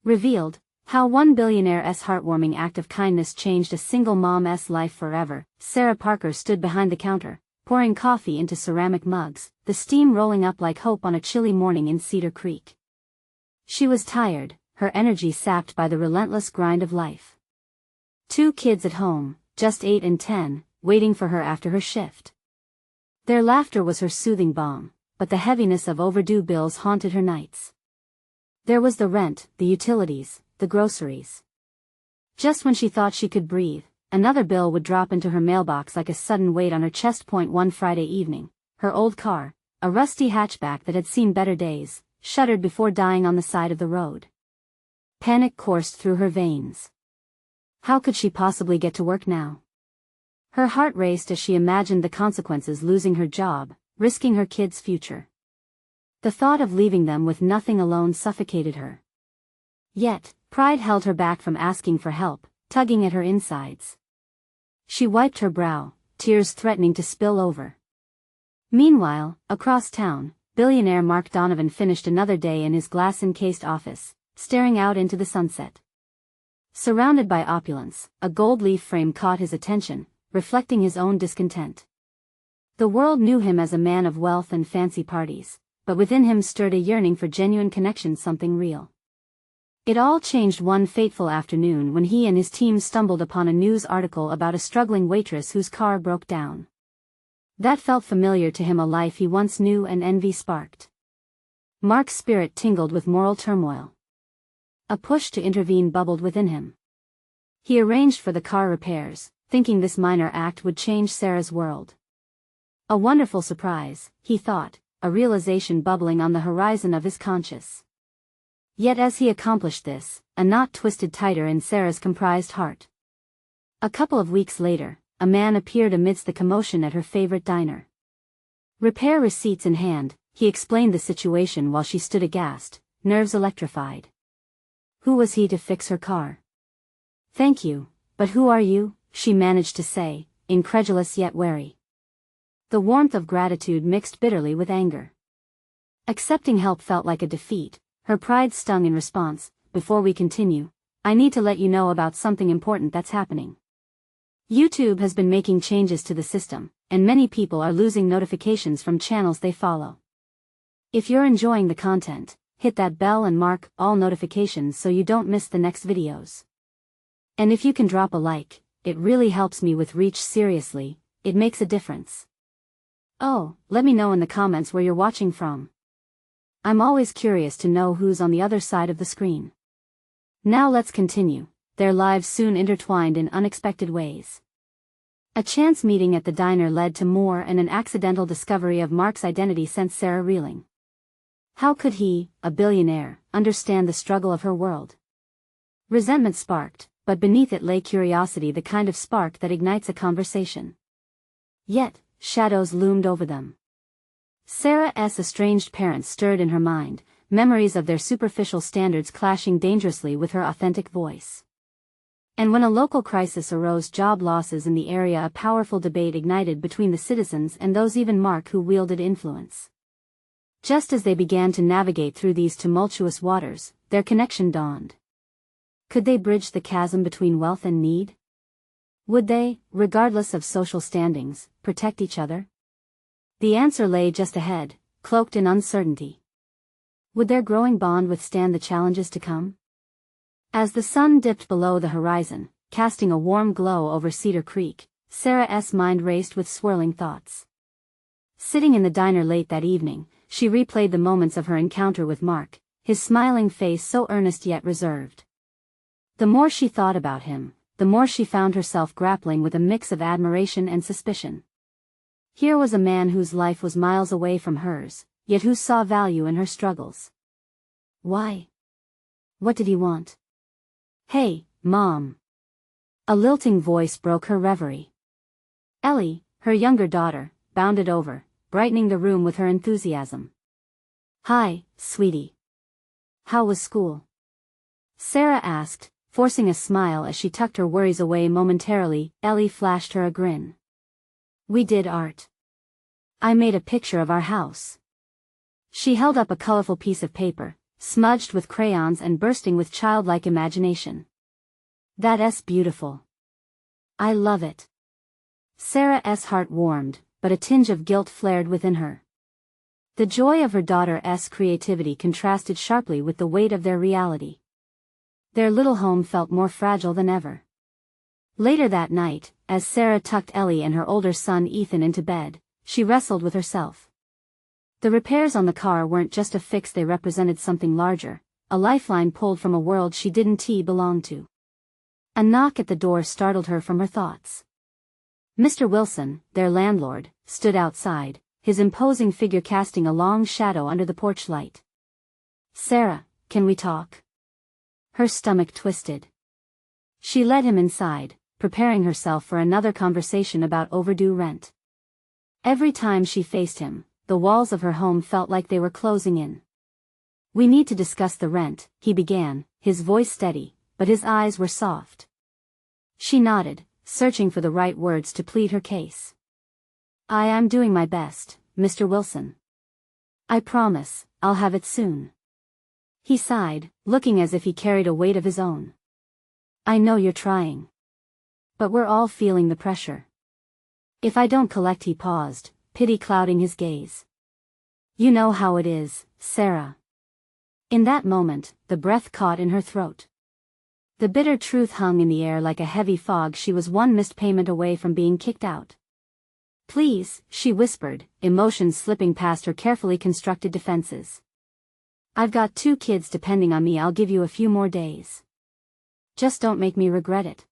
Revealed, how one billionaire's heartwarming act of kindness changed a single mom's life forever. Sarah Parker stood behind the counter, pouring coffee into ceramic mugs, the steam rolling up like hope on a chilly morning in Cedar Creek. She was tired, her energy sapped by the relentless grind of life. 2 kids at home, just 8 and 10, waiting for her after her shift. Their laughter was her soothing balm, but the heaviness of overdue bills haunted her nights. There was the rent, the utilities, the groceries. Just when she thought she could breathe, another bill would drop into her mailbox like a sudden weight on her chest. One Friday evening, her old car, a rusty hatchback that had seen better days, shuddered before dying on the side of the road. Panic coursed through her veins. How could she possibly get to work now? Her heart raced as she imagined the consequences: losing her job, risking her kids' future. The thought of leaving them with nothing alone suffocated her. Yet, pride held her back from asking for help, tugging at her insides. She wiped her brow, tears threatening to spill over. Meanwhile, across town, billionaire Mark Donovan finished another day in his glass-encased office, staring out into the sunset. Surrounded by opulence, a gold leaf frame caught his attention, reflecting his own discontent. The world knew him as a man of wealth and fancy parties, but within him stirred a yearning for genuine connection, something real. It all changed one fateful afternoon when he and his team stumbled upon a news article about a struggling waitress whose car broke down. That felt familiar to him, a life he once knew and envy sparked. Mark's spirit tingled with moral turmoil. A push to intervene bubbled within him. He arranged for the car repairs, thinking this minor act would change Sarah's world. A wonderful surprise, he thought, a realization bubbling on the horizon of his conscience. Yet as he accomplished this, a knot twisted tighter in Sarah's comprised heart. A couple of weeks later, a man appeared amidst the commotion at her favorite diner. Repair receipts in hand, he explained the situation while she stood aghast, nerves electrified. Who was he to fix her car? "Thank you, but who are you?" she managed to say, incredulous yet wary. The warmth of gratitude mixed bitterly with anger. Accepting help felt like a defeat, her pride stung in response. "Before we continue, I need to let you know about something important that's happening. YouTube has been making changes to the system, and many people are losing notifications from channels they follow. If you're enjoying the content, hit that bell and mark all notifications so you don't miss the next videos. And if you can drop a like, it really helps me with reach. Seriously, it makes a difference. Oh, let me know in the comments where you're watching from. I'm always curious to know who's on the other side of the screen." Now let's continue. Their lives soon intertwined in unexpected ways. A chance meeting at the diner led to more, and an accidental discovery of Mark's identity sent Sarah reeling. How could he, a billionaire, understand the struggle of her world? Resentment sparked, but beneath it lay curiosity, the kind of spark that ignites a conversation. Yet, shadows loomed over them. Sarah's estranged parents stirred in her mind, memories of their superficial standards clashing dangerously with her authentic voice. And when a local crisis arose, job losses in the area, a powerful debate ignited between the citizens and those, even Mark, who wielded influence. Just as they began to navigate through these tumultuous waters, their connection dawned. Could they bridge the chasm between wealth and need? Would they, regardless of social standings, protect each other? The answer lay just ahead, cloaked in uncertainty. Would their growing bond withstand the challenges to come? As the sun dipped below the horizon, casting a warm glow over Cedar Creek, Sarah's mind raced with swirling thoughts. Sitting in the diner late that evening, she replayed the moments of her encounter with Mark, his smiling face so earnest yet reserved. The more she thought about him, the more she found herself grappling with a mix of admiration and suspicion. Here was a man whose life was miles away from hers, yet who saw value in her struggles. Why? What did he want? "Hey, Mom." A lilting voice broke her reverie. Ellie, her younger daughter, bounded over, brightening the room with her enthusiasm. "Hi, sweetie. How was school?" Sarah asked, forcing a smile as she tucked her worries away momentarily. Ellie flashed her a grin. "We did art. I made a picture of our house." She held up a colorful piece of paper, smudged with crayons and bursting with childlike imagination. That's beautiful. I love it. Sarah's heart warmed, but a tinge of guilt flared within her. The joy of her daughter's creativity contrasted sharply with the weight of their reality. Their little home felt more fragile than ever. Later that night, as Sarah tucked Ellie and her older son Ethan into bed, she wrestled with herself. The repairs on the car weren't just a fix, they represented something larger, a lifeline pulled from a world she didn't belong to. A knock at the door startled her from her thoughts. Mr. Wilson, their landlord, stood outside, his imposing figure casting a long shadow under the porch light. "Sarah, can we talk?" Her stomach twisted. She led him inside, preparing herself for another conversation about overdue rent. Every time she faced him, the walls of her home felt like they were closing in. "We need to discuss the rent," he began, his voice steady, but his eyes were soft. She nodded, searching for the right words to plead her case. I'm doing my best, Mr. Wilson. I promise, I'll have it soon." He sighed, looking as if he carried a weight of his own. "I know you're trying. But we're all feeling the pressure. If I don't collect," he paused, pity clouding his gaze. "You know how it is, Sarah." In that moment, the breath caught in her throat. The bitter truth hung in the air like a heavy fog. She was one missed payment away from being kicked out. "Please," she whispered, emotions slipping past her carefully constructed defenses. "I've got 2 kids depending on me. I'll give you a few more days. Just don't make me regret it."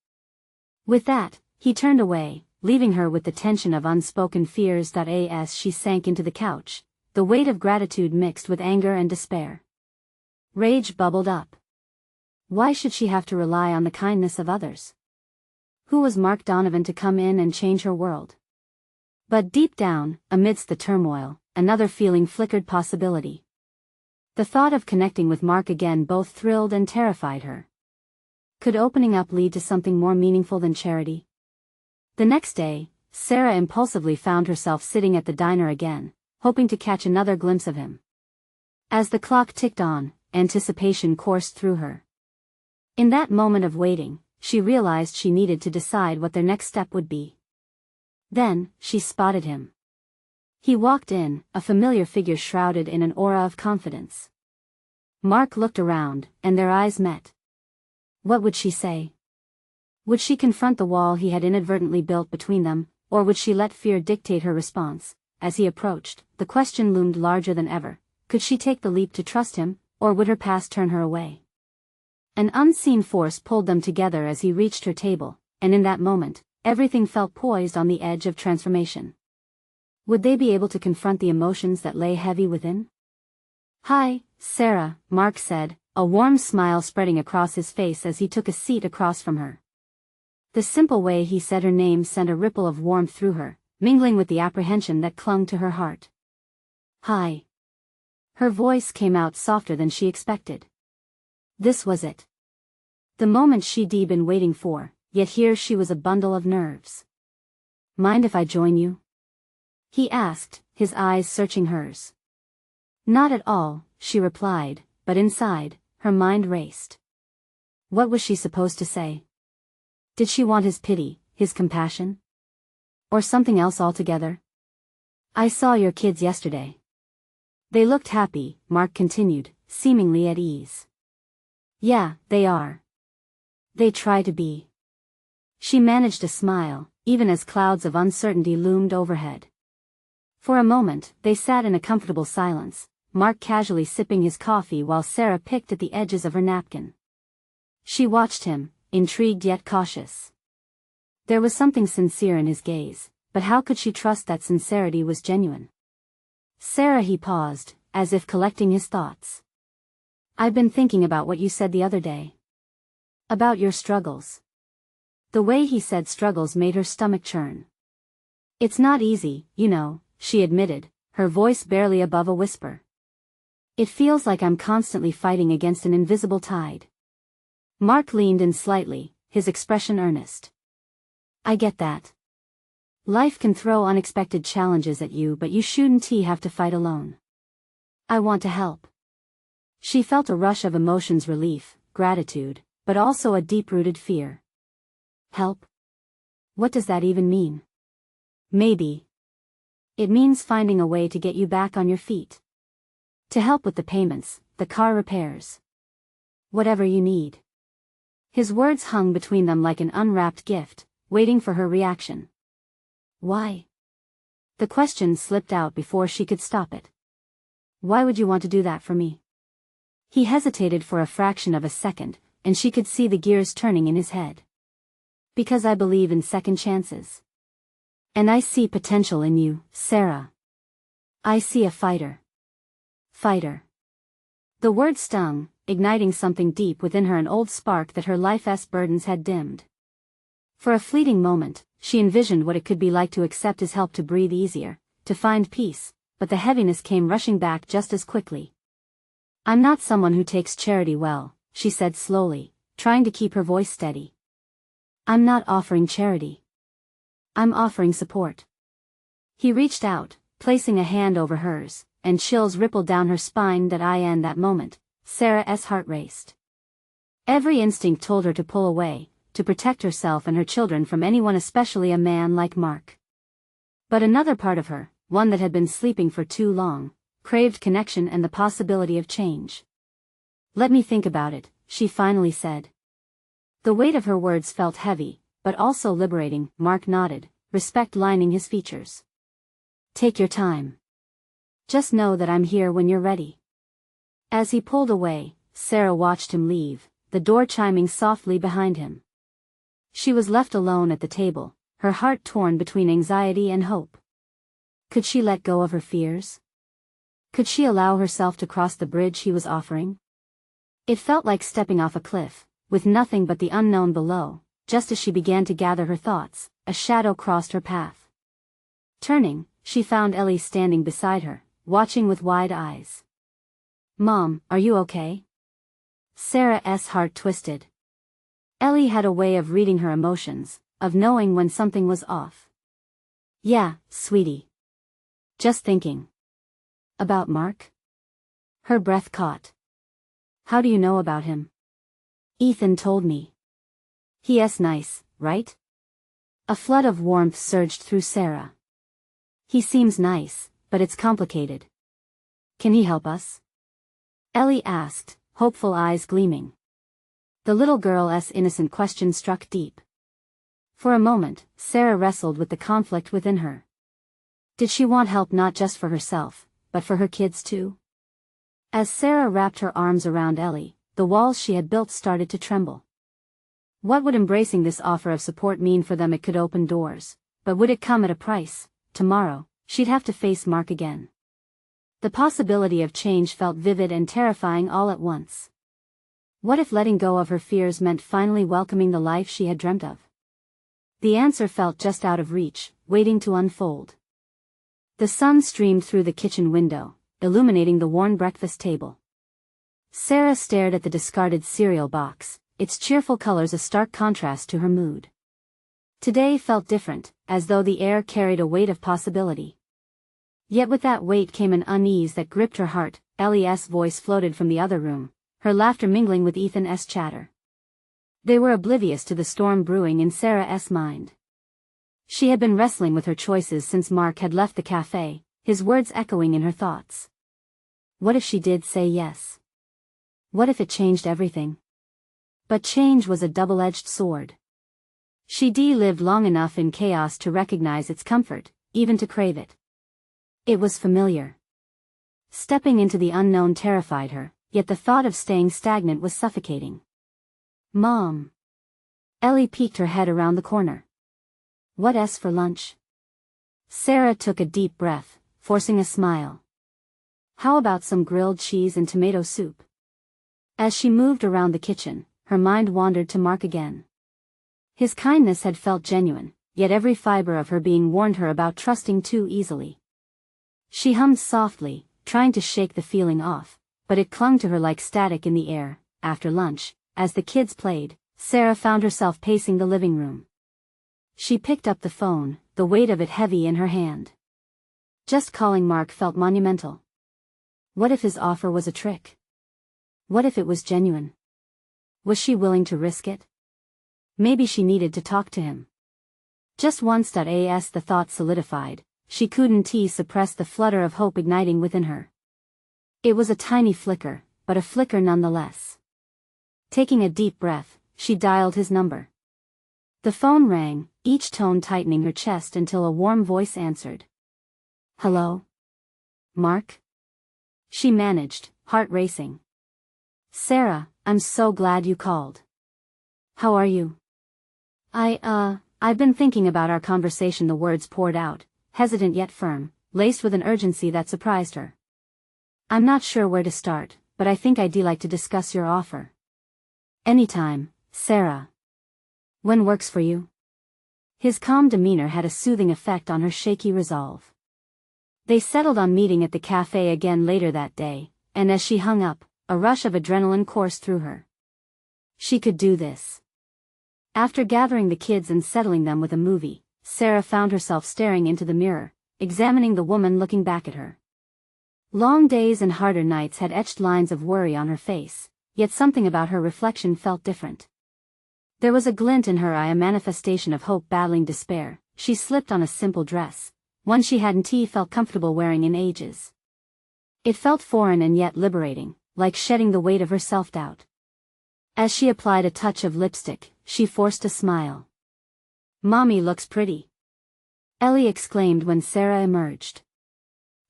With that, he turned away, leaving her with the tension of unspoken fears. As she sank into the couch, the weight of gratitude mixed with anger and despair. Rage bubbled up. Why should she have to rely on the kindness of others? Who was Mark Donovan to come in and change her world? But deep down, amidst the turmoil, another feeling flickered: possibility. The thought of connecting with Mark again both thrilled and terrified her. Could opening up lead to something more meaningful than charity? The next day, Sarah impulsively found herself sitting at the diner again, hoping to catch another glimpse of him. As the clock ticked on, anticipation coursed through her. In that moment of waiting, she realized she needed to decide what their next step would be. Then, she spotted him. He walked in, a familiar figure shrouded in an aura of confidence. Mark looked around, and their eyes met. What would she say? Would she confront the wall he had inadvertently built between them, or would she let fear dictate her response? As he approached, the question loomed larger than ever. Could she take the leap to trust him, or would her past turn her away? An unseen force pulled them together as he reached her table, and in that moment, everything felt poised on the edge of transformation. Would they be able to confront the emotions that lay heavy within? "Hi, Sarah," Mark said, a warm smile spreading across his face as he took a seat across from her. The simple way he said her name sent a ripple of warmth through her, mingling with the apprehension that clung to her heart. "Hi." Her voice came out softer than she expected. This was it. The moment she'd been waiting for, yet here she was a bundle of nerves. "Mind if I join you?" he asked, his eyes searching hers. "Not at all," she replied, but inside, her mind raced. What was she supposed to say? Did she want his pity, his compassion? Or something else altogether? "I saw your kids yesterday. They looked happy," Mark continued, seemingly at ease. "Yeah, they are. They try to be." She managed a smile, even as clouds of uncertainty loomed overhead. For a moment, they sat in a comfortable silence, Mark casually sipping his coffee while Sarah picked at the edges of her napkin. She watched him, intrigued yet cautious. There was something sincere in his gaze, but how could she trust that sincerity was genuine? "Sarah," he paused, as if collecting his thoughts. "I've been thinking about what you said the other day. About your struggles." The way he said struggles made her stomach churn. "It's not easy, you know," she admitted, her voice barely above a whisper. "It feels like I'm constantly fighting against an invisible tide." Mark leaned in slightly, his expression earnest. "I get that. Life can throw unexpected challenges at you, but you shouldn't have to fight alone. I want to help." She felt a rush of emotions: relief, gratitude, but also a deep-rooted fear. Help? What does that even mean? Maybe it means finding a way to get you back on your feet. To help with the payments, the car repairs. Whatever you need. His words hung between them like an unwrapped gift, waiting for her reaction. Why? The question slipped out before she could stop it. Why would you want to do that for me? He hesitated for a fraction of a second, and she could see the gears turning in his head. Because I believe in second chances. And I see potential in you, Sarah. I see a fighter. Fighter. The word stung, igniting something deep within her, an old spark that her life's burdens had dimmed. For a fleeting moment, she envisioned what it could be like to accept his help, to breathe easier, to find peace, but the heaviness came rushing back just as quickly. I'm not someone who takes charity well, she said slowly, trying to keep her voice steady. I'm not offering charity. I'm offering support. He reached out, placing a hand over hers, and chills rippled down her spine. In that moment, Sarah's heart raced. Every instinct told her to pull away, to protect herself and her children from anyone, especially a man like Mark. But another part of her, one that had been sleeping for too long, craved connection and the possibility of change. Let me think about it, she finally said. The weight of her words felt heavy, but also liberating. Mark nodded, respect lining his features. Take your time. Just know that I'm here when you're ready. As he pulled away, Sarah watched him leave, the door chiming softly behind him. She was left alone at the table, her heart torn between anxiety and hope. Could she let go of her fears? Could she allow herself to cross the bridge he was offering? It felt like stepping off a cliff, with nothing but the unknown below. Just as she began to gather her thoughts, a shadow crossed her path. Turning, she found Ellie standing beside her, watching with wide eyes. Mom, are you okay? Sarah's heart twisted. Ellie had a way of reading her emotions, of knowing when something was off. Yeah, sweetie. Just thinking. About Mark? Her breath caught. How do you know about him? Ethan told me. He's nice, right? A flood of warmth surged through Sarah. He seems nice, but it's complicated. Can he help us? Ellie asked, hopeful eyes gleaming. The little girl's innocent question struck deep. For a moment, Sarah wrestled with the conflict within her. Did she want help not just for herself, but for her kids too? As Sarah wrapped her arms around Ellie, the walls she had built started to tremble. What would embracing this offer of support mean for them? It could open doors, but would it come at a price? Tomorrow, she'd have to face Mark again. The possibility of change felt vivid and terrifying all at once. What if letting go of her fears meant finally welcoming the life she had dreamt of? The answer felt just out of reach, waiting to unfold. The sun streamed through the kitchen window, illuminating the worn breakfast table. Sarah stared at the discarded cereal box, its cheerful colors a stark contrast to her mood. Today felt different, as though the air carried a weight of possibility. Yet with that weight came an unease that gripped her heart. Ellie's voice floated from the other room, her laughter mingling with Ethan's chatter. They were oblivious to the storm brewing in Sarah's mind. She had been wrestling with her choices since Mark had left the cafe, his words echoing in her thoughts. What if she did say yes? What if it changed everything? But change was a double-edged sword. She'd lived long enough in chaos to recognize its comfort, even to crave it. It was familiar. Stepping into the unknown terrified her, yet the thought of staying stagnant was suffocating. Mom. Ellie peeked her head around the corner. What's for lunch? Sarah took a deep breath, forcing a smile. How about some grilled cheese and tomato soup? As she moved around the kitchen, her mind wandered to Mark again. His kindness had felt genuine, yet every fiber of her being warned her about trusting too easily. She hummed softly, trying to shake the feeling off, but it clung to her like static in the air. After lunch, as the kids played, Sarah found herself pacing the living room. She picked up the phone, the weight of it heavy in her hand. Just calling Mark felt monumental. What if his offer was a trick? What if it was genuine? Was she willing to risk it? Maybe she needed to talk to him. Just once. As the thought solidified, she couldn't suppress the flutter of hope igniting within her. It was a tiny flicker, but a flicker nonetheless. Taking a deep breath, she dialed his number. The phone rang, each tone tightening her chest until a warm voice answered. "Hello? Mark?" She managed, heart racing. "Sarah, I'm so glad you called. How are you?" I've been thinking about our conversation." The words poured out, hesitant yet firm, laced with an urgency that surprised her. "I'm not sure where to start, but I think I'd like to discuss your offer." "Anytime, Sarah. When works for you?" His calm demeanor had a soothing effect on her shaky resolve. They settled on meeting at the cafe again later that day, and as she hung up, a rush of adrenaline coursed through her. She could do this. After gathering the kids and settling them with a movie, Sarah found herself staring into the mirror, examining the woman looking back at her. Long days and harder nights had etched lines of worry on her face, yet something about her reflection felt different. There was a glint in her eye, a manifestation of hope battling despair. She slipped on a simple dress, one she hadn't felt comfortable wearing in ages. It felt foreign and yet liberating, like shedding the weight of her self-doubt. As she applied a touch of lipstick, she forced a smile. "Mommy looks pretty," Ellie exclaimed when Sarah emerged.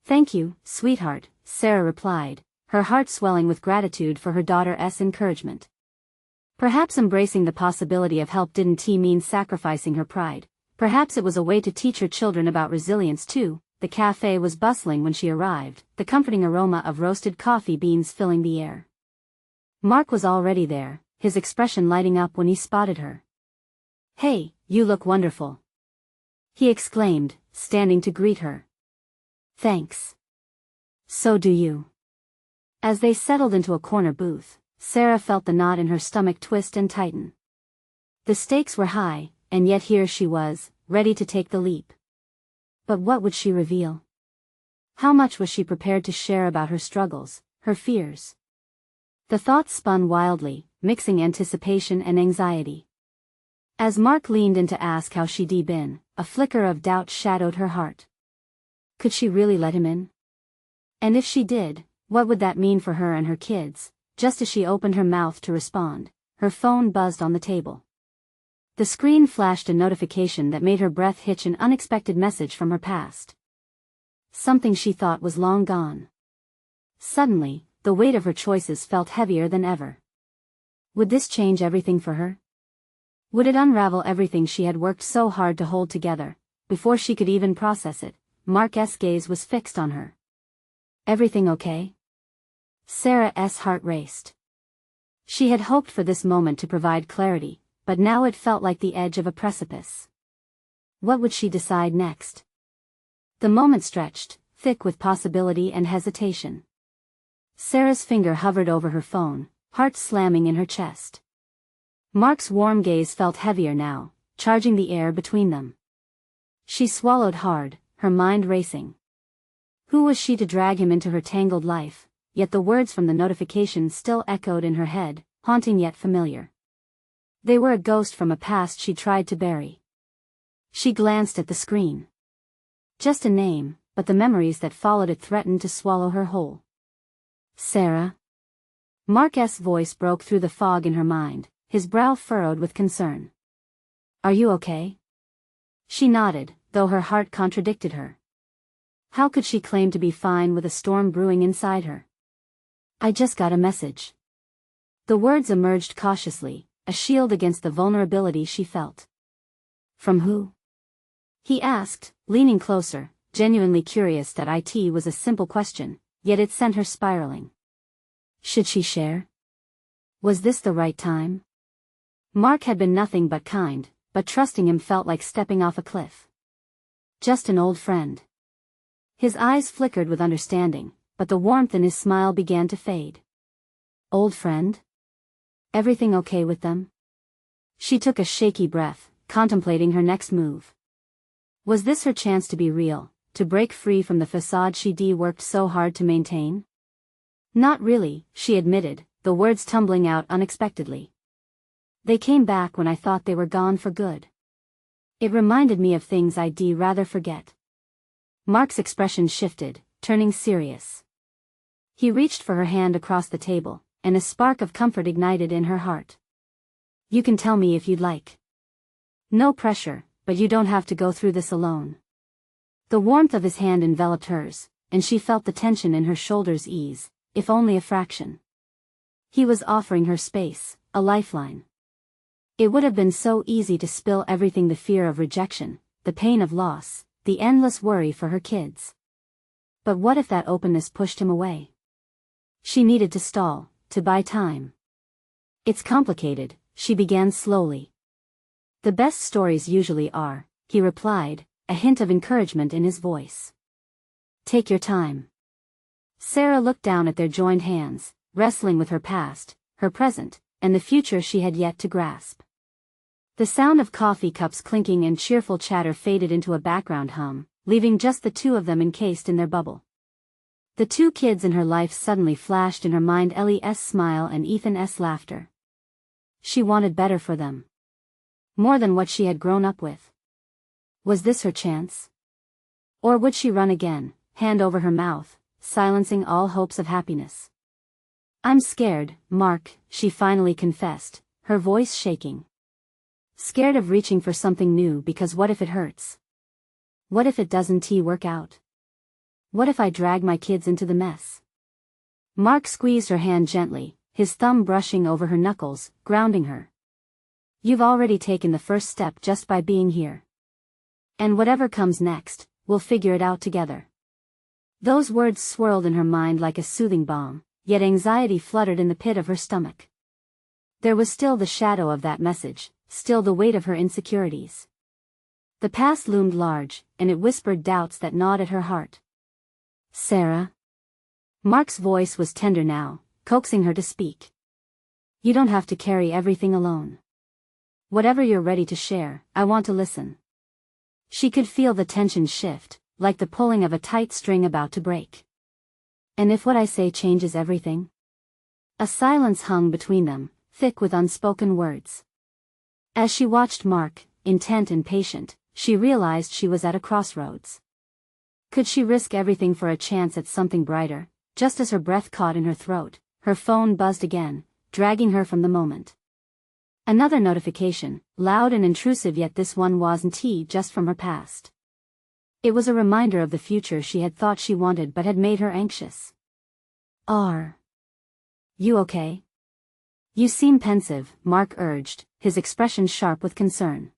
"Thank you, sweetheart," Sarah replied, her heart swelling with gratitude for her daughter's encouragement. Perhaps embracing the possibility of help didn't mean sacrificing her pride. Perhaps it was a way to teach her children about resilience too. The cafe was bustling when she arrived, the comforting aroma of roasted coffee beans filling the air. Mark was already there, his expression lighting up when he spotted her. "Hey, you look wonderful," he exclaimed, standing to greet her. "Thanks. So do you." As they settled into a corner booth, Sarah felt the knot in her stomach twist and tighten. The stakes were high, and yet here she was, ready to take the leap. But what would she reveal? How much was she prepared to share about her struggles, her fears? The thoughts spun wildly, mixing anticipation and anxiety. As Mark leaned in to ask how she'd been, a flicker of doubt shadowed her heart. Could she really let him in? And if she did, what would that mean for her and her kids? Just as she opened her mouth to respond, her phone buzzed on the table. The screen flashed a notification that made her breath hitch, an unexpected message from her past. Something she thought was long gone. Suddenly, the weight of her choices felt heavier than ever. Would this change everything for her? Would it unravel everything she had worked so hard to hold together? Before she could even process it, Mark's gaze was fixed on her. "Everything okay?" Sarah's heart raced. She had hoped for this moment to provide clarity, but now it felt like the edge of a precipice. What would she decide next? The moment stretched, thick with possibility and hesitation. Sarah's finger hovered over her phone, heart slamming in her chest. Mark's warm gaze felt heavier now, charging the air between them. She swallowed hard, her mind racing. Who was she to drag him into her tangled life? Yet the words from the notification still echoed in her head, haunting yet familiar. They were a ghost from a past she tried to bury. She glanced at the screen. Just a name, but the memories that followed it threatened to swallow her whole. "Sarah?" Mark's voice broke through the fog in her mind, his brow furrowed with concern. "Are you okay?" She nodded, though her heart contradicted her. How could she claim to be fine with a storm brewing inside her? "I just got a message." The words emerged cautiously, a shield against the vulnerability she felt. "From who?" he asked, leaning closer, genuinely curious. That it was a simple question, yet it sent her spiraling. Should she share? Was this the right time? Mark had been nothing but kind, but trusting him felt like stepping off a cliff. Just an old friend. His eyes flickered with understanding, but the warmth in his smile began to fade. Old friend? Everything okay with them? She took a shaky breath, contemplating her next move. Was this her chance to be real, to break free from the facade she'd worked so hard to maintain? Not really, she admitted, the words tumbling out unexpectedly. They came back when I thought they were gone for good. It reminded me of things I'd rather forget. Mark's expression shifted, turning serious. He reached for her hand across the table, and a spark of comfort ignited in her heart. You can tell me if you'd like. No pressure, but you don't have to go through this alone. The warmth of his hand enveloped hers, and she felt the tension in her shoulders ease, if only a fraction. He was offering her space, a lifeline. It would have been so easy to spill everything: the fear of rejection, the pain of loss, the endless worry for her kids. But what if that openness pushed him away? She needed to stall, to buy time. It's complicated, she began slowly. The best stories usually are, he replied, a hint of encouragement in his voice. Take your time. Sarah looked down at their joined hands, wrestling with her past, her present, and the future she had yet to grasp. The sound of coffee cups clinking and cheerful chatter faded into a background hum, leaving just the two of them encased in their bubble. The two kids in her life suddenly flashed in her mind: Ellie's smile and Ethan's laughter. She wanted better for them. More than what she had grown up with. Was this her chance? Or would she run again, hand over her mouth, silencing all hopes of happiness? I'm scared, Mark, she finally confessed, her voice shaking. Scared of reaching for something new because what if it hurts? What if it doesn't work out? What if I drag my kids into the mess? Mark squeezed her hand gently, his thumb brushing over her knuckles, grounding her. You've already taken the first step just by being here. And whatever comes next, we'll figure it out together. Those words swirled in her mind like a soothing balm, yet anxiety fluttered in the pit of her stomach. There was still the shadow of that message, still the weight of her insecurities. The past loomed large, and it whispered doubts that gnawed at her heart. Sarah? Mark's voice was tender now, coaxing her to speak. You don't have to carry everything alone. Whatever you're ready to share, I want to listen. She could feel the tension shift, like the pulling of a tight string about to break. And if what I say changes everything? A silence hung between them, thick with unspoken words. As she watched Mark, intent and patient, she realized she was at a crossroads. Could she risk everything for a chance at something brighter? Just as her breath caught in her throat, her phone buzzed again, dragging her from the moment. Another notification, loud and intrusive, yet this one wasn't just from her past. It was a reminder of the future she had thought she wanted but had made her anxious. Are you okay? You seem pensive, Mark urged, his expression sharp with concern.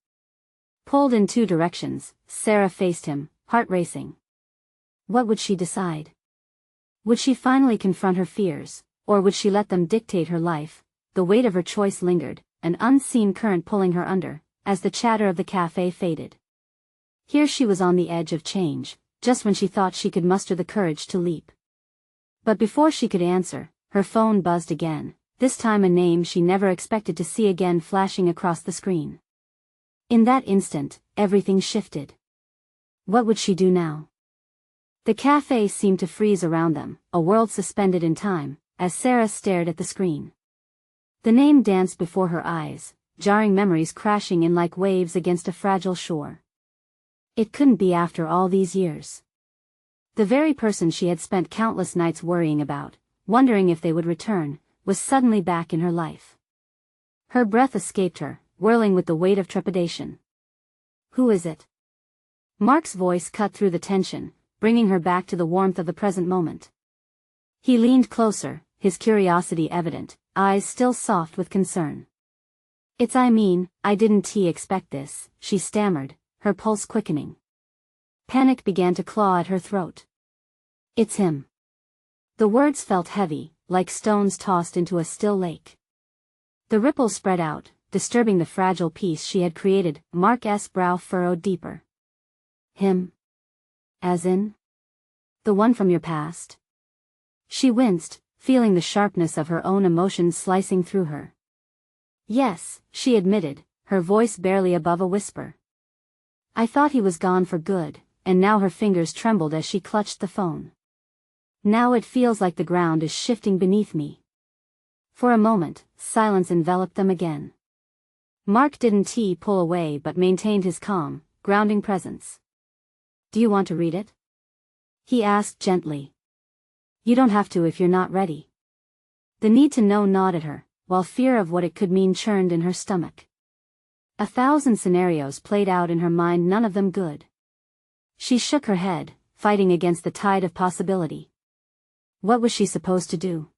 Pulled in two directions, Sarah faced him, heart racing. What would she decide? Would she finally confront her fears, or would she let them dictate her life? The weight of her choice lingered, an unseen current pulling her under, as the chatter of the cafe faded. Here she was on the edge of change, just when she thought she could muster the courage to leap. But before she could answer, her phone buzzed again, this time a name she never expected to see again flashing across the screen. In that instant, everything shifted. What would she do now? The cafe seemed to freeze around them, a world suspended in time, as Sarah stared at the screen. The name danced before her eyes, jarring memories crashing in like waves against a fragile shore. It couldn't be after all these years. The very person she had spent countless nights worrying about, wondering if they would return, was suddenly back in her life. Her breath escaped her, whirling with the weight of trepidation. Who is it? Mark's voice cut through the tension, bringing her back to the warmth of the present moment. He leaned closer, his curiosity evident, eyes still soft with concern. I didn't expect this, she stammered, her pulse quickening. Panic began to claw at her throat. It's him. The words felt heavy, like stones tossed into a still lake. The ripples spread out, disturbing the fragile peace she had created. Mark's brow furrowed deeper. Him? As in? The one from your past? She winced, feeling the sharpness of her own emotions slicing through her. Yes, she admitted, her voice barely above a whisper. I thought he was gone for good, and now her fingers trembled as she clutched the phone. Now it feels like the ground is shifting beneath me. For a moment, silence enveloped them again. Mark didn't pull away but maintained his calm, grounding presence. "Do you want to read it?" he asked gently. "You don't have to if you're not ready." The need to know gnawed at her, while fear of what it could mean churned in her stomach. 1,000 scenarios played out in her mind, none of them good. She shook her head, fighting against the tide of possibility. What was she supposed to do?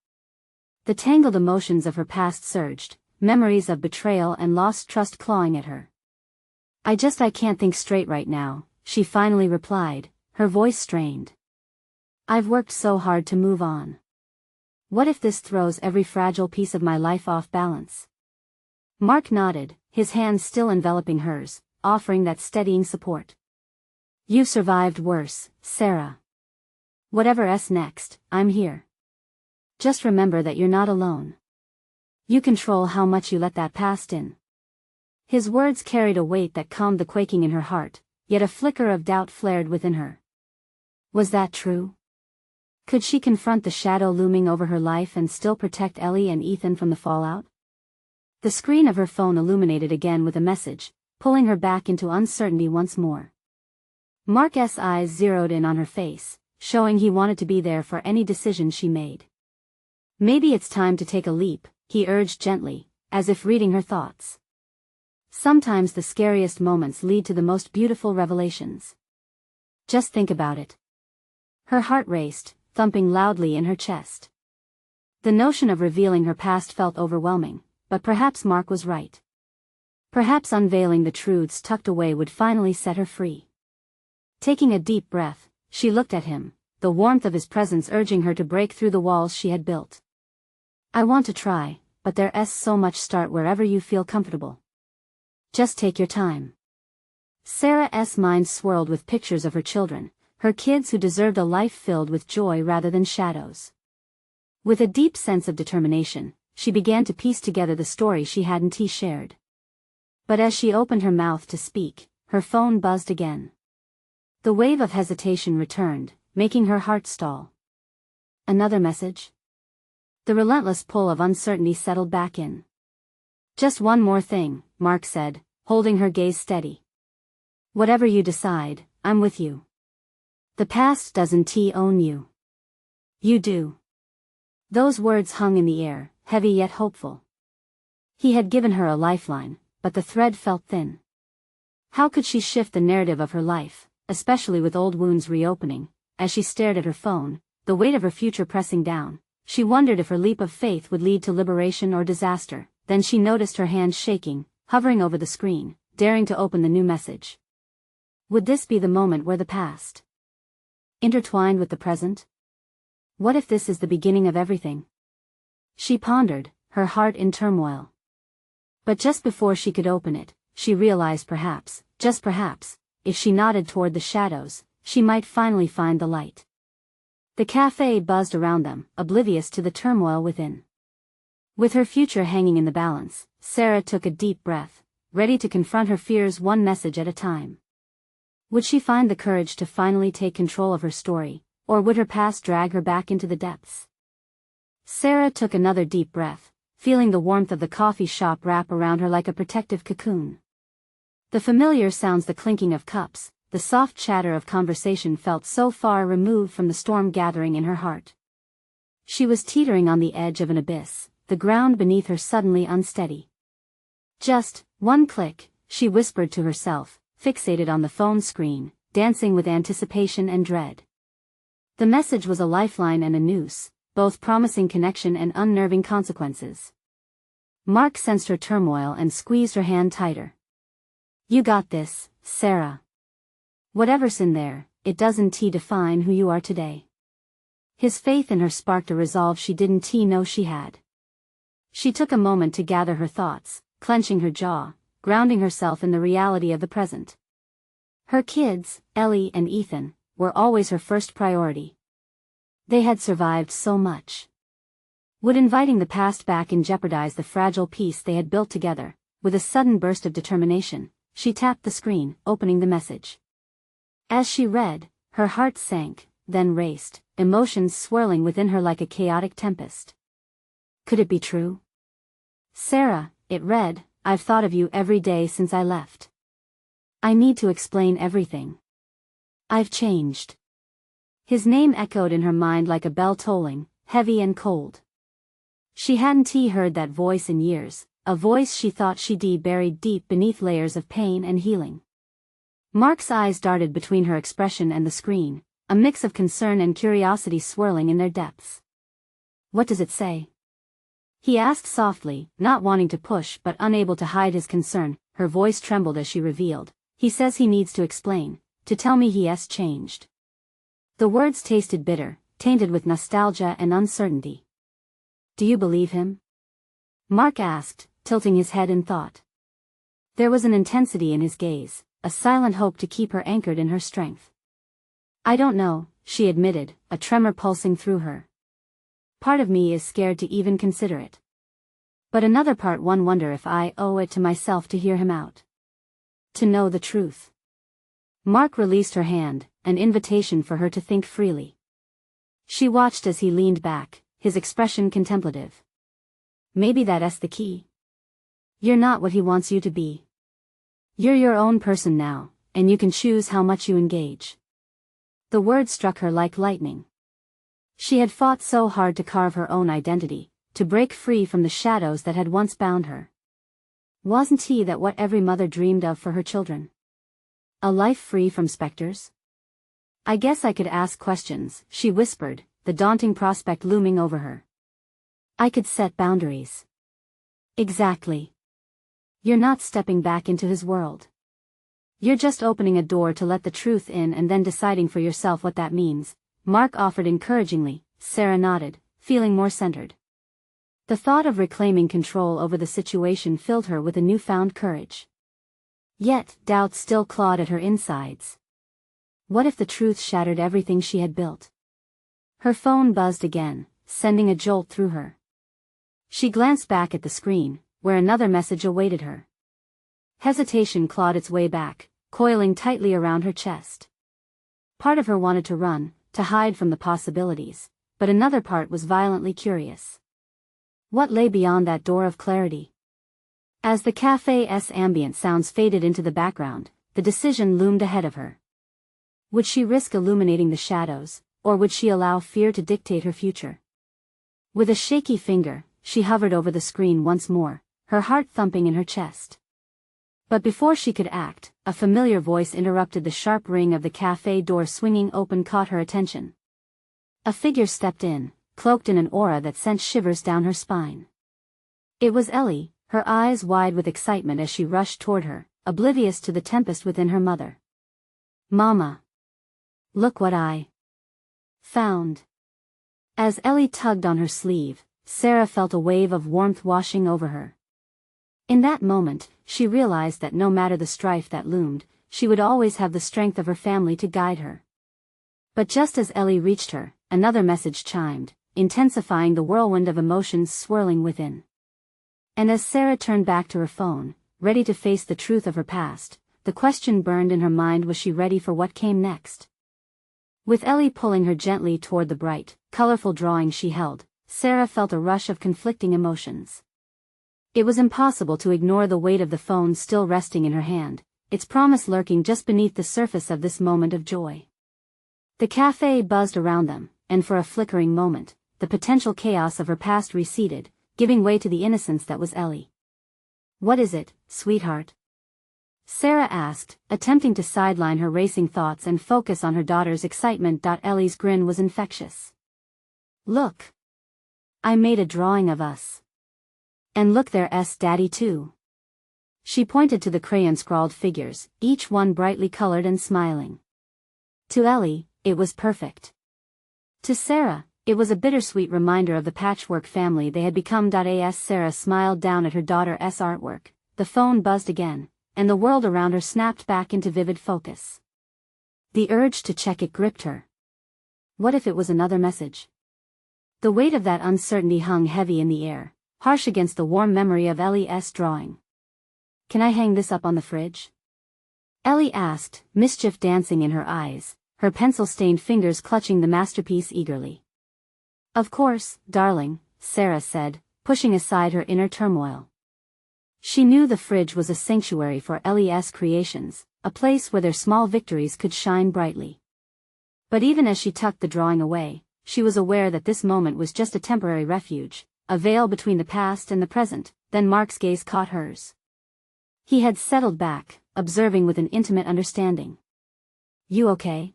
The tangled emotions of her past surged, memories of betrayal and lost trust clawing at her. I can't think straight right now," she finally replied, her voice strained. "I've worked so hard to move on. What if this throws every fragile piece of my life off balance?" Mark nodded, his hands still enveloping hers, offering that steadying support. "You've survived worse, Sarah. Whatever's next, I'm here. Just remember that you're not alone. You control how much you let that past in." His words carried a weight that calmed the quaking in her heart, yet a flicker of doubt flared within her. Was that true? Could she confront the shadow looming over her life and still protect Ellie and Ethan from the fallout? The screen of her phone illuminated again with a message, pulling her back into uncertainty once more. Mark's eyes zeroed in on her face, showing he wanted to be there for any decision she made. "Maybe it's time to take a leap," he urged gently, as if reading her thoughts. "Sometimes the scariest moments lead to the most beautiful revelations. Just think about it." Her heart raced, thumping loudly in her chest. The notion of revealing her past felt overwhelming, but perhaps Mark was right. Perhaps unveiling the truths tucked away would finally set her free. Taking a deep breath, she looked at him, the warmth of his presence urging her to break through the walls she had built. "I want to try, but there's so much. Start wherever you feel comfortable. Just take your time." Sarah's mind swirled with pictures of her children, her kids who deserved a life filled with joy rather than shadows. With a deep sense of determination, she began to piece together the story she hadn't shared. But as she opened her mouth to speak, her phone buzzed again. The wave of hesitation returned, making her heart stall. Another message? The relentless pull of uncertainty settled back in. "Just one more thing," Mark said, holding her gaze steady. "Whatever you decide, I'm with you. The past doesn't own you. You do." Those words hung in the air, heavy yet hopeful. He had given her a lifeline, but the thread felt thin. How could she shift the narrative of her life, especially with old wounds reopening? As she stared at her phone, the weight of her future pressing down, she wondered if her leap of faith would lead to liberation or disaster. Then she noticed her hands shaking, hovering over the screen, daring to open the new message. Would this be the moment where the past intertwined with the present? What if this is the beginning of everything? She pondered, her heart in turmoil. But just before she could open it, she realized perhaps, just perhaps, if she nodded toward the shadows, she might finally find the light. The cafe buzzed around them, oblivious to the turmoil within. With her future hanging in the balance, Sarah took a deep breath, ready to confront her fears one message at a time. Would she find the courage to finally take control of her story, or would her past drag her back into the depths? Sarah took another deep breath, feeling the warmth of the coffee shop wrap around her like a protective cocoon. The familiar sounds, the clinking of cups, the soft chatter of conversation felt so far removed from the storm gathering in her heart. She was teetering on the edge of an abyss, the ground beneath her suddenly unsteady. "Just one click," she whispered to herself, fixated on the phone screen, dancing with anticipation and dread. The message was a lifeline and a noose, both promising connection and unnerving consequences. Mark sensed her turmoil and squeezed her hand tighter. "You got this, Sarah. Whatever's in there, it doesn't define who you are today." His faith in her sparked a resolve she didn't know she had. She took a moment to gather her thoughts, clenching her jaw, grounding herself in the reality of the present. Her kids, Ellie and Ethan, were always her first priority. They had survived so much. Would inviting the past back in jeopardize the fragile peace they had built together? With a sudden burst of determination, she tapped the screen, opening the message. As she read, her heart sank, then raced, emotions swirling within her like a chaotic tempest. Could it be true? Sarah, it read, I've thought of you every day since I left. I need to explain everything. I've changed. His name echoed in her mind like a bell tolling, heavy and cold. She hadn't heard that voice in years, a voice she thought she'd buried deep beneath layers of pain and healing. Mark's eyes darted between her expression and the screen, a mix of concern and curiosity swirling in their depths. What does it say? He asked softly, not wanting to push but unable to hide his concern. Her voice trembled as she revealed, he says he needs to explain, to tell me he has changed. The words tasted bitter, tainted with nostalgia and uncertainty. Do you believe him? Mark asked, tilting his head in thought. There was an intensity in his gaze, a silent hope to keep her anchored in her strength. I don't know, she admitted, a tremor pulsing through her. Part of me is scared to even consider it. But another part wonder if I owe it to myself to hear him out. To know the truth. Mark released her hand, an invitation for her to think freely. She watched as he leaned back, his expression contemplative. Maybe that's the key. You're not what he wants you to be. You're your own person now, and you can choose how much you engage. The words struck her like lightning. She had fought so hard to carve her own identity, to break free from the shadows that had once bound her. Wasn't that what every mother dreamed of for her children? A life free from specters? I guess I could ask questions, she whispered, the daunting prospect looming over her. I could set boundaries. Exactly. You're not stepping back into his world. You're just opening a door to let the truth in and then deciding for yourself what that means, Mark offered encouragingly. Sarah nodded, feeling more centered. The thought of reclaiming control over the situation filled her with a newfound courage. Yet, doubt still clawed at her insides. What if the truth shattered everything she had built? Her phone buzzed again, sending a jolt through her. She glanced back at the screen, where another message awaited her. Hesitation clawed its way back, coiling tightly around her chest. Part of her wanted to run, to hide from the possibilities, but another part was violently curious. What lay beyond that door of clarity? As the cafe's ambient sounds faded into the background, the decision loomed ahead of her. Would she risk illuminating the shadows, or would she allow fear to dictate her future? With a shaky finger, she hovered over the screen once more, her heart thumping in her chest. But before she could act, a familiar voice interrupted. The sharp ring of the cafe door swinging open caught her attention. A figure stepped in, cloaked in an aura that sent shivers down her spine. It was Ellie, her eyes wide with excitement as she rushed toward her, oblivious to the tempest within her mother. Mama! Look what I found. As Ellie tugged on her sleeve, Sarah felt a wave of warmth washing over her. In that moment, she realized that no matter the strife that loomed, she would always have the strength of her family to guide her. But just as Ellie reached her, another message chimed, intensifying the whirlwind of emotions swirling within. And as Sarah turned back to her phone, ready to face the truth of her past, the question burned in her mind: was she ready for what came next? With Ellie pulling her gently toward the bright, colorful drawing she held, Sarah felt a rush of conflicting emotions. It was impossible to ignore the weight of the phone still resting in her hand, its promise lurking just beneath the surface of this moment of joy. The cafe buzzed around them, and for a flickering moment, the potential chaos of her past receded, giving way to the innocence that was Ellie. What is it, sweetheart? Sarah asked, attempting to sideline her racing thoughts and focus on her daughter's excitement. Ellie's grin was infectious. Look. I made a drawing of us. And look, there's Daddy too. She pointed to the crayon-scrawled figures, each one brightly colored and smiling. To Ellie, it was perfect. To Sarah, it was a bittersweet reminder of the patchwork family they had become. As Sarah smiled down at her daughter's artwork, the phone buzzed again, and the world around her snapped back into vivid focus. The urge to check it gripped her. What if it was another message? The weight of that uncertainty hung heavy in the air, harsh against the warm memory of Ellie's drawing. Can I hang this up on the fridge? Ellie asked, mischief dancing in her eyes, her pencil-stained fingers clutching the masterpiece eagerly. Of course, darling, Sarah said, pushing aside her inner turmoil. She knew the fridge was a sanctuary for Ellie's creations, a place where their small victories could shine brightly. But even as she tucked the drawing away, she was aware that this moment was just a temporary refuge, a veil between the past and the present. Then Mark's gaze caught hers. He had settled back, observing with an intimate understanding. "You okay?"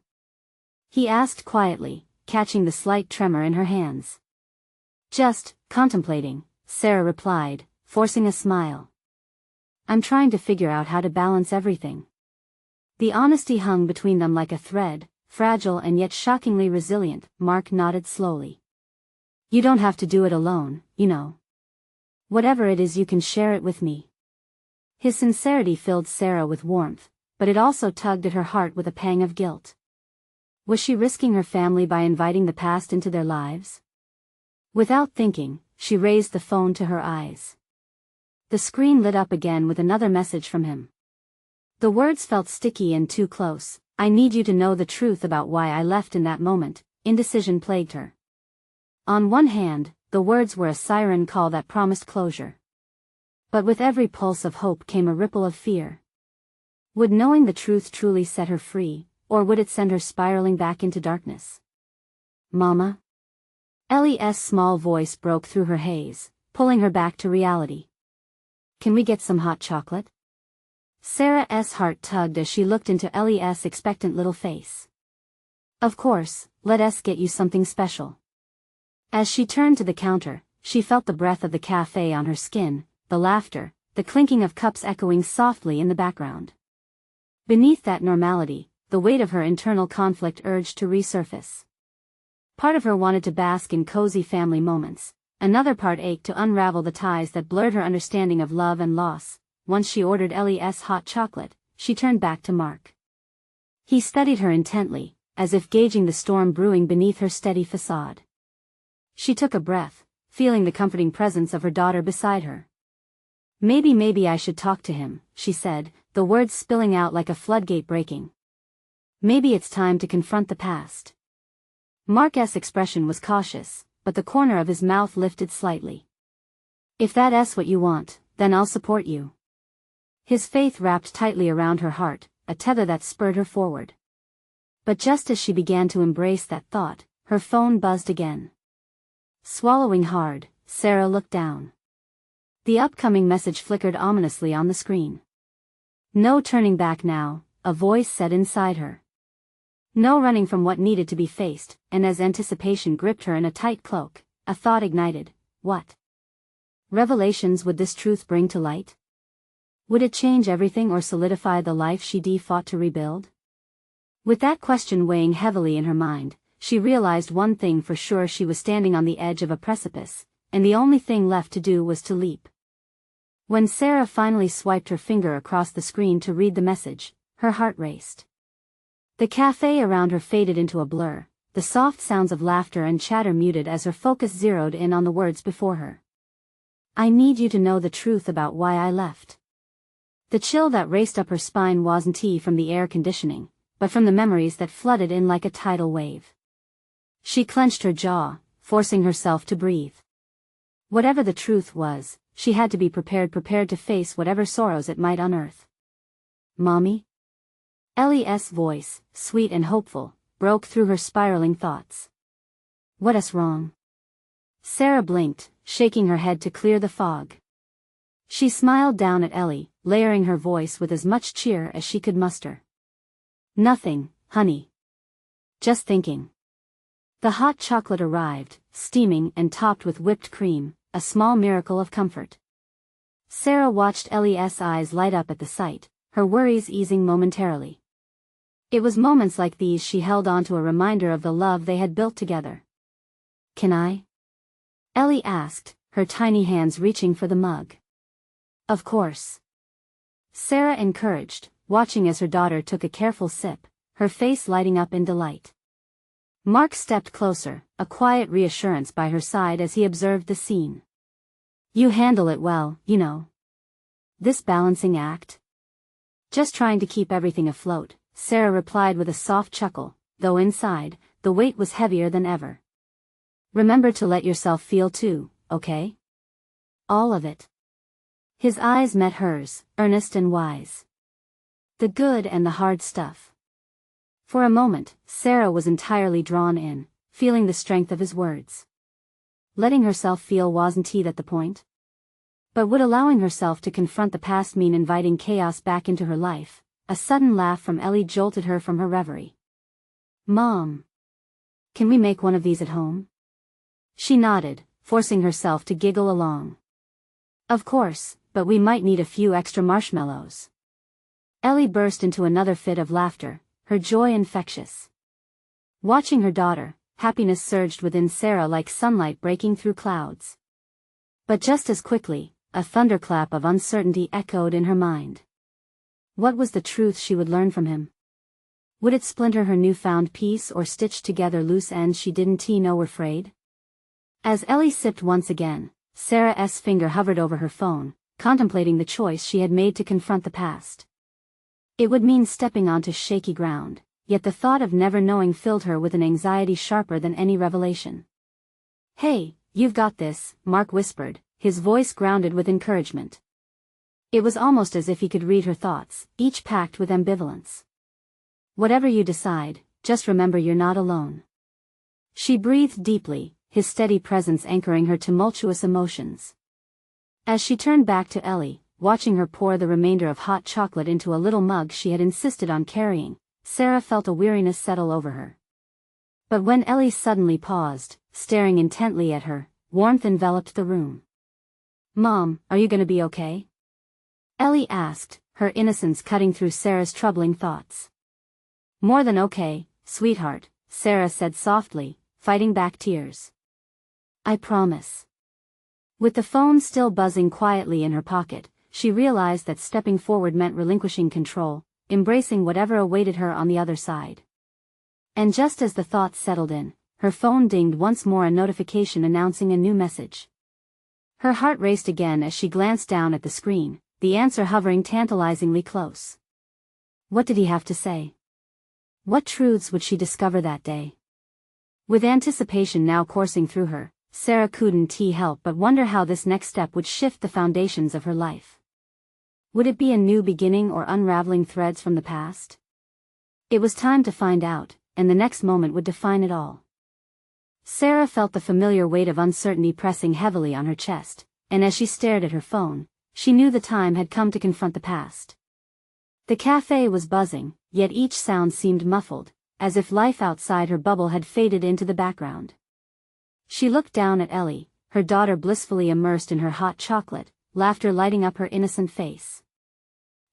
he asked quietly, catching the slight tremor in her hands. "Just contemplating," Sarah replied, forcing a smile. "I'm trying to figure out how to balance everything." The honesty hung between them like a thread, fragile and yet shockingly resilient. Mark nodded slowly. "You don't have to do it alone, you know. Whatever it is, you can share it with me." His sincerity filled Sarah with warmth, but it also tugged at her heart with a pang of guilt. Was she risking her family by inviting the past into their lives? Without thinking, she raised the phone to her eyes. The screen lit up again with another message from him. The words felt sticky and too close. "I need you to know the truth about why I left in that moment." Indecision plagued her. On one hand, the words were a siren call that promised closure. But with every pulse of hope came a ripple of fear. Would knowing the truth truly set her free, or would it send her spiraling back into darkness? "Mama?" Ellie's small voice broke through her haze, pulling her back to reality. "Can we get some hot chocolate?" Sarah's heart tugged as she looked into Ellie's expectant little face. "Of course, let us get you something special." As she turned to the counter, she felt the breath of the cafe on her skin, the laughter, the clinking of cups echoing softly in the background. Beneath that normality, the weight of her internal conflict urged to resurface. Part of her wanted to bask in cozy family moments, another part ached to unravel the ties that blurred her understanding of love and loss. Once she ordered Ellie's hot chocolate, she turned back to Mark. He studied her intently, as if gauging the storm brewing beneath her steady facade. She took a breath, feeling the comforting presence of her daughter beside her. Maybe I should talk to him," she said, the words spilling out like a floodgate breaking. "Maybe it's time to confront the past." Mark's expression was cautious, but the corner of his mouth lifted slightly. "If that's what you want, then I'll support you." His faith wrapped tightly around her heart, a tether that spurred her forward. But just as she began to embrace that thought, her phone buzzed again. Swallowing hard, Sarah looked down. The upcoming message flickered ominously on the screen. "No turning back now," a voice said inside her. No running from what needed to be faced, and as anticipation gripped her in a tight cloak, a thought ignited. What revelations would this truth bring to light? Would it change everything or solidify the life she fought to rebuild? With that question weighing heavily in her mind, she realized one thing for sure: she was standing on the edge of a precipice, and the only thing left to do was to leap. When Sarah finally swiped her finger across the screen to read the message, her heart raced. The cafe around her faded into a blur, the soft sounds of laughter and chatter muted as her focus zeroed in on the words before her. "I need you to know the truth about why I left." The chill that raced up her spine wasn't from the air conditioning, but from the memories that flooded in like a tidal wave. She clenched her jaw, forcing herself to breathe. Whatever the truth was, she had to be prepared to face whatever sorrows it might unearth. "Mommy?" Ellie's voice, sweet and hopeful, broke through her spiraling thoughts. "What's wrong?" Sarah blinked, shaking her head to clear the fog. She smiled down at Ellie, layering her voice with as much cheer as she could muster. "Nothing, honey. Just thinking." The hot chocolate arrived, steaming and topped with whipped cream, a small miracle of comfort. Sarah watched Ellie's eyes light up at the sight, her worries easing momentarily. It was moments like these she held on to, a reminder of the love they had built together. "Can I?" Ellie asked, her tiny hands reaching for the mug. "Of course." Sarah encouraged, watching as her daughter took a careful sip, her face lighting up in delight. Mark stepped closer, a quiet reassurance by her side as he observed the scene. "You handle it well, you know." "This balancing act?" "Just trying to keep everything afloat," Sarah replied with a soft chuckle, though inside, the weight was heavier than ever. "Remember to let yourself feel too, okay?" All of it. His eyes met hers, earnest and wise. The good and the hard stuff. For a moment, Sarah was entirely drawn in, feeling the strength of his words. Letting herself feel wasn't he at the point? But would allowing herself to confront the past mean inviting chaos back into her life? A sudden laugh from Ellie jolted her from her reverie. Mom. Can we make one of these at home? She nodded, forcing herself to giggle along. Of course, but we might need a few extra marshmallows. Ellie burst into another fit of laughter, her joy infectious. Watching her daughter, happiness surged within Sarah like sunlight breaking through clouds. But just as quickly, a thunderclap of uncertainty echoed in her mind. What was the truth she would learn from him? Would it splinter her newfound peace or stitch together loose ends she didn't know were frayed? As Ellie sipped once again, Sarah's finger hovered over her phone, contemplating the choice she had made to confront the past. It would mean stepping onto shaky ground, yet the thought of never knowing filled her with an anxiety sharper than any revelation. Hey, you've got this, Mark whispered, his voice grounded with encouragement. It was almost as if he could read her thoughts, each packed with ambivalence. Whatever you decide, just remember you're not alone. She breathed deeply, his steady presence anchoring her tumultuous emotions. As she turned back to Ellie, watching her pour the remainder of hot chocolate into a little mug she had insisted on carrying, Sarah felt a weariness settle over her. But when Ellie suddenly paused, staring intently at her, warmth enveloped the room. Mom, are you gonna be okay? Ellie asked, her innocence cutting through Sarah's troubling thoughts. More than okay, sweetheart, Sarah said softly, fighting back tears. I promise. With the phone still buzzing quietly in her pocket, she realized that stepping forward meant relinquishing control, embracing whatever awaited her on the other side. And just as the thought settled in, her phone dinged once more, a notification announcing a new message. Her heart raced again as she glanced down at the screen, the answer hovering tantalizingly close. What did he have to say? What truths would she discover that day? With anticipation now coursing through her, Sarah couldn't help but wonder how this next step would shift the foundations of her life. Would it be a new beginning or unraveling threads from the past? It was time to find out, and the next moment would define it all. Sarah felt the familiar weight of uncertainty pressing heavily on her chest, and as she stared at her phone, she knew the time had come to confront the past. The cafe was buzzing, yet each sound seemed muffled, as if life outside her bubble had faded into the background. She looked down at Ellie, her daughter blissfully immersed in her hot chocolate, laughter lighting up her innocent face.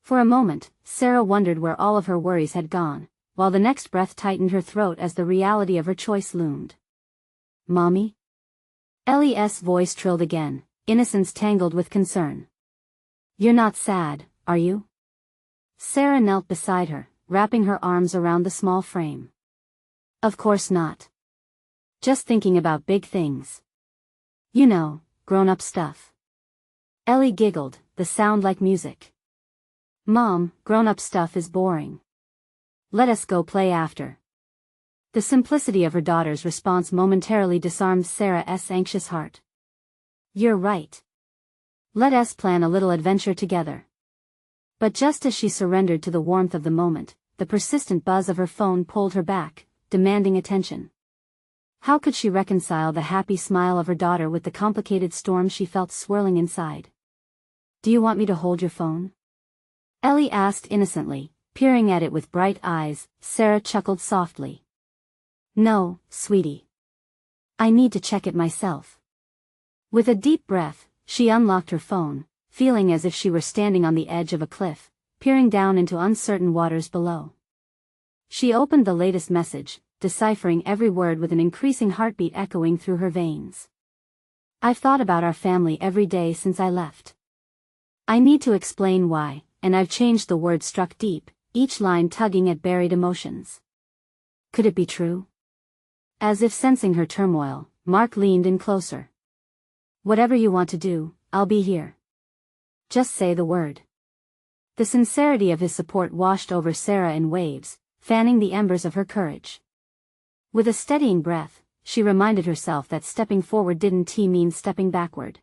For a moment, Sarah wondered where all of her worries had gone, while the next breath tightened her throat as the reality of her choice loomed. Mommy? Ellie's voice trilled again, innocence tangled with concern. You're not sad, are you? Sarah knelt beside her, wrapping her arms around the small frame. Of course not. Just thinking about big things. You know, grown-up stuff. Ellie giggled, the sound like music. Mom, grown-up stuff is boring. Let us go play after. The simplicity of her daughter's response momentarily disarmed Sarah's anxious heart. You're right. Let us plan a little adventure together. But just as she surrendered to the warmth of the moment, the persistent buzz of her phone pulled her back, demanding attention. How could she reconcile the happy smile of her daughter with the complicated storm she felt swirling inside? Do you want me to hold your phone? Ellie asked innocently, peering at it with bright eyes. Sarah chuckled softly. No, sweetie. I need to check it myself. With a deep breath, she unlocked her phone, feeling as if she were standing on the edge of a cliff, peering down into uncertain waters below. She opened the latest message, deciphering every word with an increasing heartbeat echoing through her veins. I've thought about our family every day since I left. I need to explain why, and I've changed. The words struck deep, each line tugging at buried emotions. Could it be true? As if sensing her turmoil, Mark leaned in closer. Whatever you want to do, I'll be here. Just say the word. The sincerity of his support washed over Sarah in waves, fanning the embers of her courage. With a steadying breath, she reminded herself that stepping forward didn't mean stepping backward.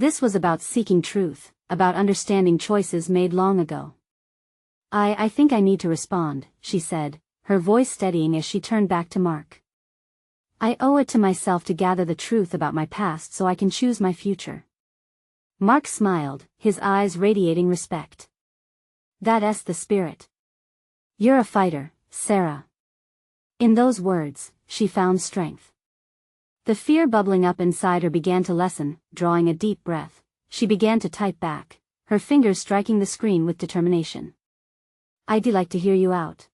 This was about seeking truth, about understanding choices made long ago. I think I need to respond, she said, her voice steadying as she turned back to Mark. I owe it to myself to gather the truth about my past so I can choose my future. Mark smiled, his eyes radiating respect. That's the spirit. You're a fighter, Sarah. In those words, she found strength. The fear bubbling up inside her began to lessen. Drawing a deep breath, she began to type back, her fingers striking the screen with determination. I'd like to hear you out.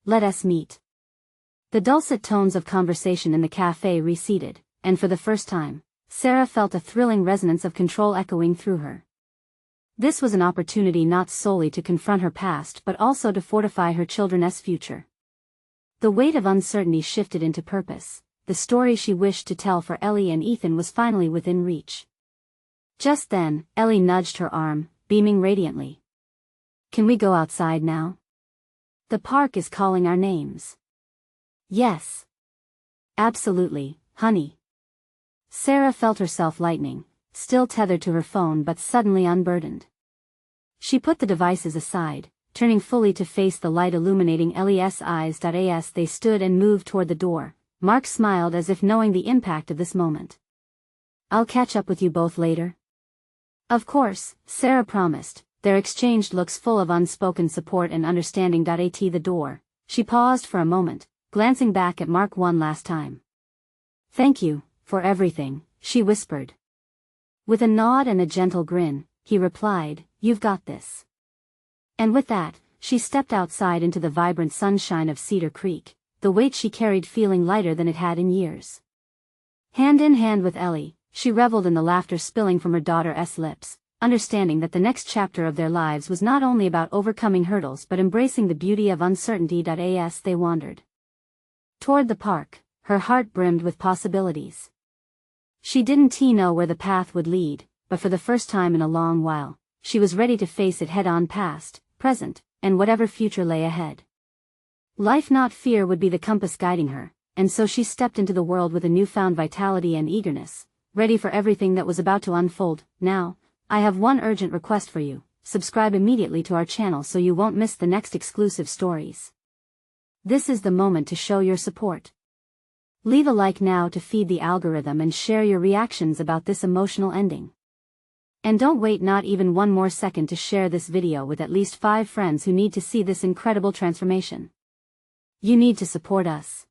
Let us meet. The dulcet tones of conversation in the cafe receded, and for the first time, Sarah felt a thrilling resonance of control echoing through her. This was an opportunity not solely to confront her past but also to fortify her children's future. The weight of uncertainty shifted into purpose. The story she wished to tell for Ellie and Ethan was finally within reach. Just then, Ellie nudged her arm, beaming radiantly. Can we go outside now? The park is calling our names. Yes. Absolutely, honey. Sarah felt herself lightening, still tethered to her phone but suddenly unburdened. She put the devices aside, turning fully to face the light illuminating Ellie's eyes. As they stood and moved toward the door, Mark smiled as if knowing the impact of this moment. I'll catch up with you both later. Of course, Sarah promised. Their exchanged looks full of unspoken support and understanding. At the door, she paused for a moment, glancing back at Mark one last time. Thank you, for everything, she whispered. With a nod and a gentle grin, he replied, You've got this. And with that, she stepped outside into the vibrant sunshine of Cedar Creek, the weight she carried feeling lighter than it had in years. Hand in hand with Ellie, she reveled in the laughter spilling from her daughter's lips, understanding that the next chapter of their lives was not only about overcoming hurdles but embracing the beauty of uncertainty. As they wandered toward the park, her heart brimmed with possibilities. She didn't know where the path would lead, but for the first time in a long while, she was ready to face it head-on, past, present, and whatever future lay ahead. Life, not fear, would be the compass guiding her, and so she stepped into the world with a newfound vitality and eagerness, ready for everything that was about to unfold. Now, I have one urgent request for you: subscribe immediately to our channel so you won't miss the next exclusive stories. This is the moment to show your support. Leave a like now to feed the algorithm and share your reactions about this emotional ending. And don't wait not even one more second to share this video with at least 5 friends who need to see this incredible transformation. You need to support us.